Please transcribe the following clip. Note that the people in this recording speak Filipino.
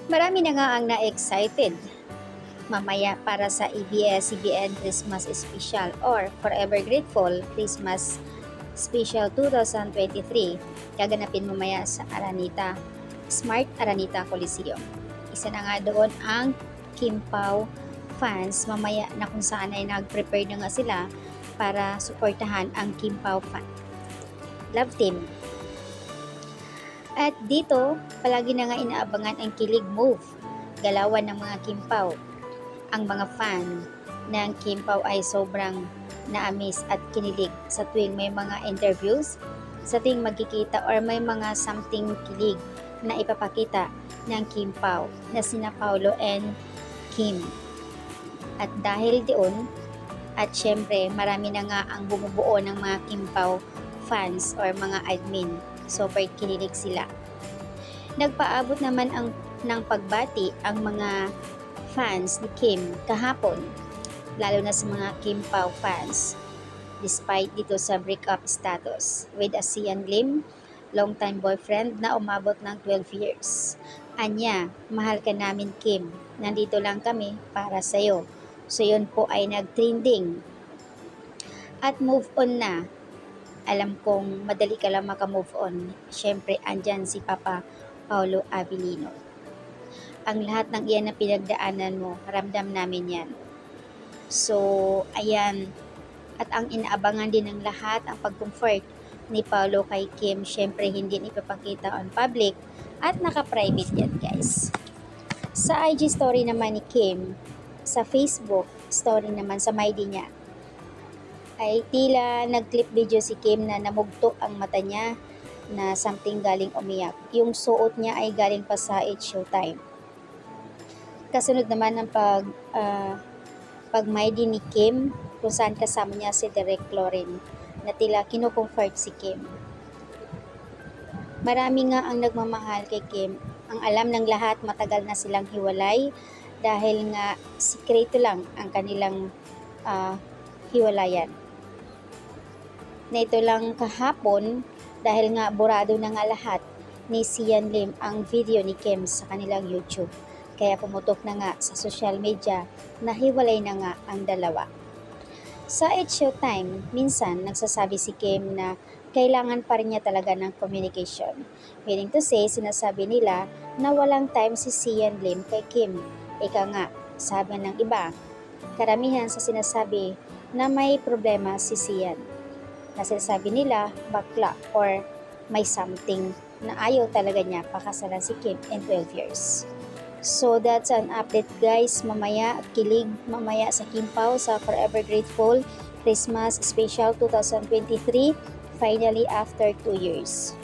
Marami na nga ang na-excited mamaya para sa ABS-CBN Christmas Special or Forever Grateful Christmas Special 2023 gaganapin mamaya sa Araneta, Smart Araneta Coliseum. Isa na nga doon ang Kim Pao fans mamaya na kung saan ay nag-prepare na nga sila para suportahan ang Kim Pao Love Team. At dito, palagi na nga inaabangan ang kilig move, galawan ng mga Kim Pao. Ang mga fan ng Kim Pao ay sobrang na-amaze at kinilig sa tuwing may mga interviews, sa tuwing magkikita or may mga something kilig na ipapakita ng Kim Pao na sina Paolo and Kim. At dahil doon, at syempre marami na nga ang bumubuo ng mga Kim Pao fans or mga admin. Super kinilig sila. Nagpaabot naman ng pagbati ang mga fans ni Kim kahapon, lalo na sa mga Kim Pao fans. Despite dito sa breakup status with a Sian Lim, long-time boyfriend na umabot ng 12 years. Anya, mahal ka namin Kim, nandito lang kami para sa'yo. So yun po ay nag-trending. At move on na. Alam kong madali ka lang maka-move on. Siyempre, andyan si Papa Paolo Abilino. Ang lahat ng iyan na pinagdaanan mo, ramdam namin yan. So, ayan. At ang inaabangan din ng lahat, ang pag-comfort ni Paolo kay Kim, siyempre hindi ipapakita on public at naka-private yan guys. Sa IG story naman ni Kim, sa Facebook story naman sa MyD niya, ay tila nag-clip video si Kim na namugto ang mata niya na something galing umiyak. Yung suot niya ay galing pa sa It's Showtime. Kasunod naman ng pag-MyD ni Kim kung saan kasama niya si Derek Loren na tila kinocomfort si Kim. Marami nga ang nagmamahal kay Kim. Ang alam ng lahat matagal na silang hiwalay dahil nga sikreto lang ang kanilang hiwalayan. Na ito lang kahapon dahil nga burado na nga lahat ni Sian Lim ang video ni Kim sa kanilang YouTube. Kaya pumutok na nga sa social media na hiwalay na nga ang dalawa. Sa It's Showtime, minsan nagsasabi si Kim na kailangan pa rin niya talaga ng communication. Meaning to say, sinasabi nila na walang time si Sian Lim kay Kim. Ika nga, sabi ng iba, karamihan sa sinasabi na may problema si Sian. Na sinasabi nila bakla or may something na ayaw talaga niya pakasalan si Kim in 12 years. So that's an update guys, mamaya kilig mamaya sa Kim Pao sa Forever Grateful Christmas Special 2023 finally after 2 years.